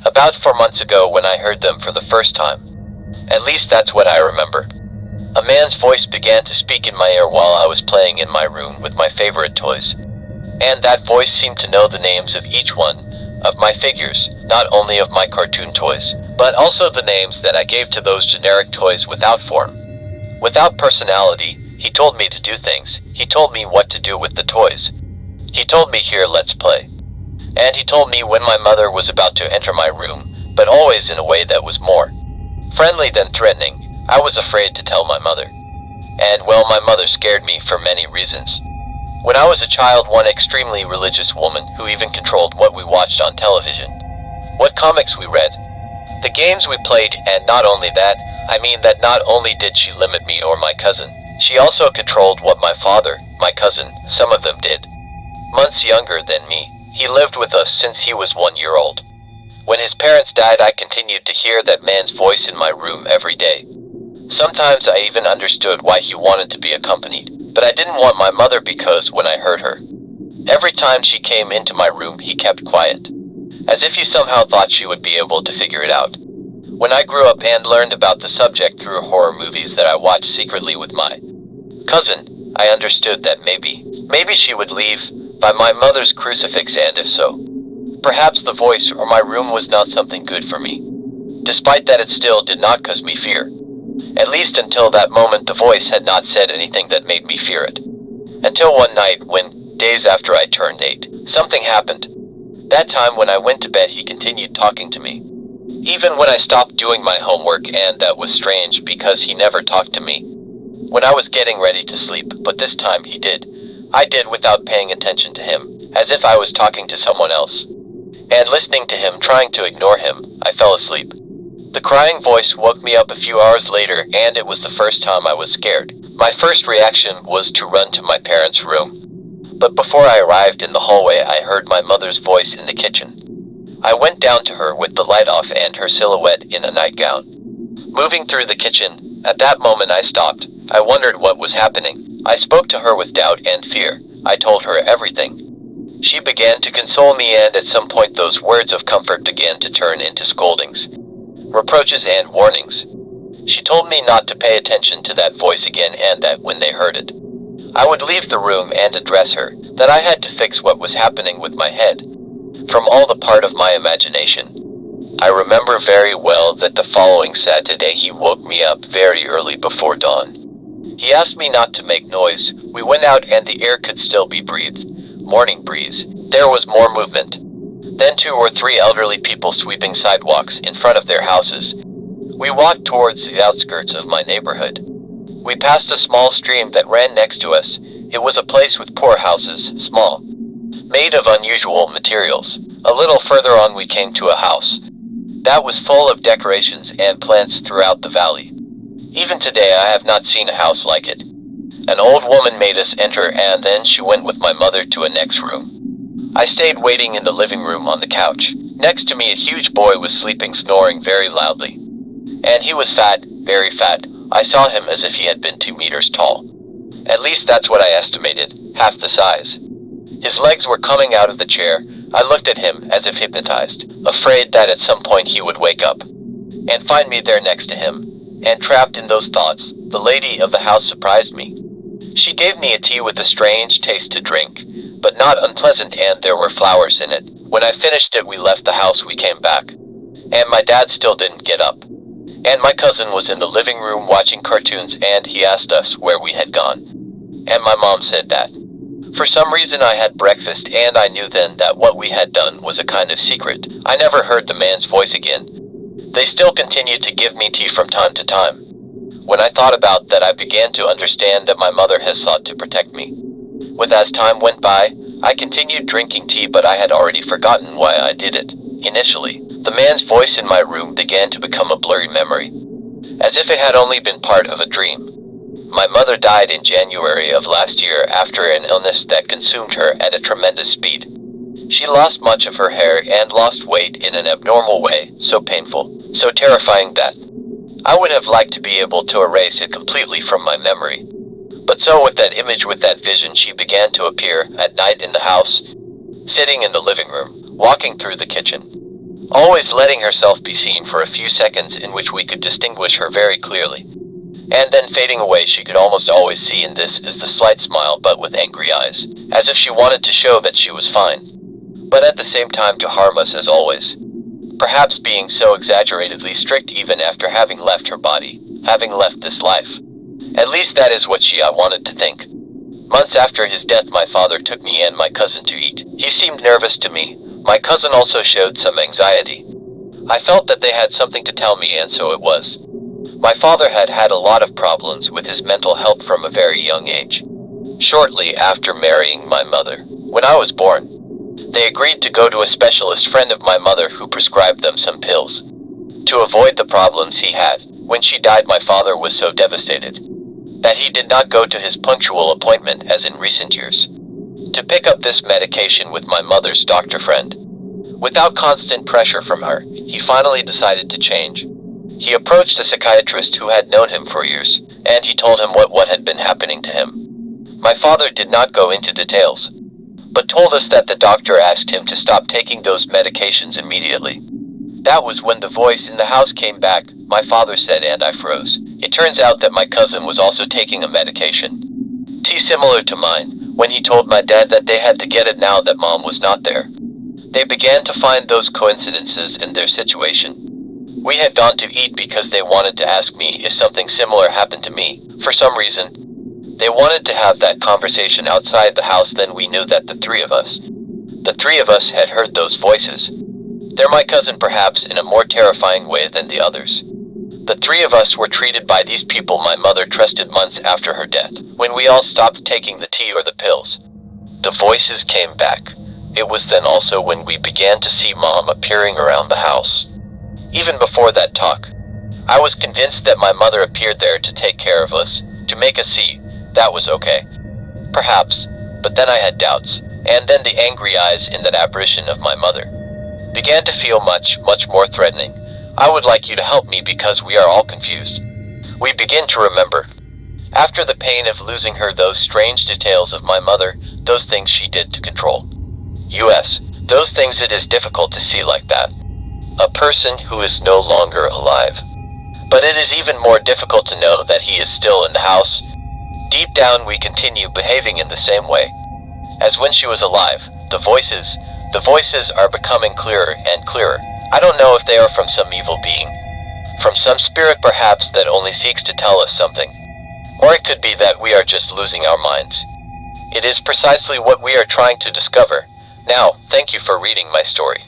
About 4 months ago when I heard them for the first time. At least that's what I remember. A man's voice began to speak in my ear while I was playing in my room with my favorite toys. And that voice seemed to know the names of each one of my figures, not only of my cartoon toys, but also the names that I gave to those generic toys without form, without personality. He told me to do things. He told me what to do with the toys. He told me, "Here, let's play." And he told me when my mother was about to enter my room, but always in a way that was more friendly than threatening. I was afraid to tell my mother. And well, my mother scared me for many reasons. When I was a child, one extremely religious woman who even controlled what we watched on television, what comics we read, the games we played, and not only that, I mean that not only did she limit me or my cousin, she also controlled what my father, my cousin, some of them did. Months younger than me, he lived with us since he was 1 year old. When his parents died, I continued to hear that man's voice in my room every day. Sometimes I even understood why he wanted to be accompanied, but I didn't want my mother because when I heard her, every time she came into my room, he kept quiet, as if he somehow thought she would be able to figure it out. When I grew up and learned about the subject through horror movies that I watched secretly with my cousin, I understood that maybe she would leave by my mother's crucifix, and if so, perhaps the voice or my room was not something good for me. Despite that, it still did not cause me fear. At least until that moment, the voice had not said anything that made me fear it. Until one night when, days after I turned 8, something happened. That time when I went to bed, he continued talking to me. Even when I stopped doing my homework, and that was strange because he never talked to me when I was getting ready to sleep, but this time he did. I did without paying attention to him, as if I was talking to someone else. And listening to him, trying to ignore him, I fell asleep. The crying voice woke me up a few hours later, and it was the first time I was scared. My first reaction was to run to my parents' room. But before I arrived in the hallway, I heard my mother's voice in the kitchen. I went down to her with the light off and her silhouette in a nightgown, moving through the kitchen. At that moment I stopped. I wondered what was happening. I spoke to her with doubt and fear. I told her everything. She began to console me, and at some point those words of comfort began to turn into scoldings, reproaches, and warnings. She told me not to pay attention to that voice again, and that when they heard it, I would leave the room and address her, that I had to fix what was happening with my head, from all the part of my imagination. I remember very well that the following Saturday he woke me up very early before dawn. He asked me not to make noise. We went out and the air could still be breathed. Morning breeze. There was more movement. Then 2 or 3 elderly people sweeping sidewalks in front of their houses. We walked towards the outskirts of my neighborhood. We passed a small stream that ran next to us. It was a place with poor houses, small, made of unusual materials. A little further on we came to a house that was full of decorations and plants throughout the valley. Even today I have not seen a house like it. An old woman made us enter, and then she went with my mother to a next room. I stayed waiting in the living room on the couch. Next to me a huge boy was sleeping, snoring very loudly. And he was fat, very fat. I saw him as if he had been 2 meters tall. At least that's what I estimated, half the size. His legs were coming out of the chair. I looked at him as if hypnotized, afraid that at some point he would wake up and find me there next to him. And trapped in those thoughts, the lady of the house surprised me. She gave me a tea with a strange taste to drink, but not unpleasant, and there were flowers in it. When I finished it, we left the house. We came back, and my dad still didn't get up. And my cousin was in the living room watching cartoons, and he asked us where we had gone. And my mom said that for some reason I had breakfast, and I knew then that what we had done was a kind of secret. I never heard the man's voice again. They still continued to give me tea from time to time. When I thought about that, I began to understand that my mother has sought to protect me. With as time went by, I continued drinking tea, but I had already forgotten why I did it. Initially, the man's voice in my room began to become a blurry memory, as if it had only been part of a dream. My mother died in January of last year after an illness that consumed her at a tremendous speed. She lost much of her hair and lost weight in an abnormal way, so painful, so terrifying that I would have liked to be able to erase it completely from my memory. But so with that image, with that vision, she began to appear at night in the house, sitting in the living room, walking through the kitchen, always letting herself be seen for a few seconds in which we could distinguish her very clearly. And then fading away. She could almost always see in this is the slight smile but with angry eyes, as if she wanted to show that she was fine, but at the same time to harm us as always. Perhaps being so exaggeratedly strict even after having left her body, having left this life. At least that is what I wanted to think. Months after his death, my father took me and my cousin to eat. He seemed nervous to me. My cousin also showed some anxiety. I felt that they had something to tell me, and so it was. My father had had a lot of problems with his mental health from a very young age. Shortly after marrying my mother, when I was born, they agreed to go to a specialist friend of my mother who prescribed them some pills to avoid the problems he had. When she died, my father was so devastated that he did not go to his punctual appointment as in recent years to pick up this medication with my mother's doctor friend. Without constant pressure from her, he finally decided to change. He approached a psychiatrist who had known him for years, and he told him what had been happening to him. My father did not go into details, but told us that the doctor asked him to stop taking those medications immediately. That was when the voice in the house came back, my father said, and I froze. It turns out that my cousin was also taking a medication similar to mine. When he told my dad that they had to get it now that mom was not there, they began to find those coincidences in their situation. We had gone to eat because they wanted to ask me if something similar happened to me. For some reason, they wanted to have that conversation outside the house. Then we knew that the three of us had heard those voices. They're my cousin, perhaps in a more terrifying way than the others. The three of us were treated by these people my mother trusted months after her death. When we all stopped taking the tea or the pills, the voices came back. It was then also when we began to see mom appearing around the house. Even before that talk, I was convinced that my mother appeared there to take care of us, to make us see that was okay. Perhaps, but then I had doubts, and then the angry eyes in that apparition of my mother began to feel much more threatening. I would like you to help me because we are all confused. We begin to remember, after the pain of losing her, those strange details of my mother, those things she did to control us, those things it is difficult to see like that. A person who is no longer alive. But it is even more difficult to know that he is still in the house. Deep down we continue behaving in the same way as when she was alive. The voices are becoming clearer and clearer. I don't know if they are from some evil being, from some spirit perhaps that only seeks to tell us something, or it could be that we are just losing our minds. It is precisely what we are trying to discover. Now, thank you for reading my story.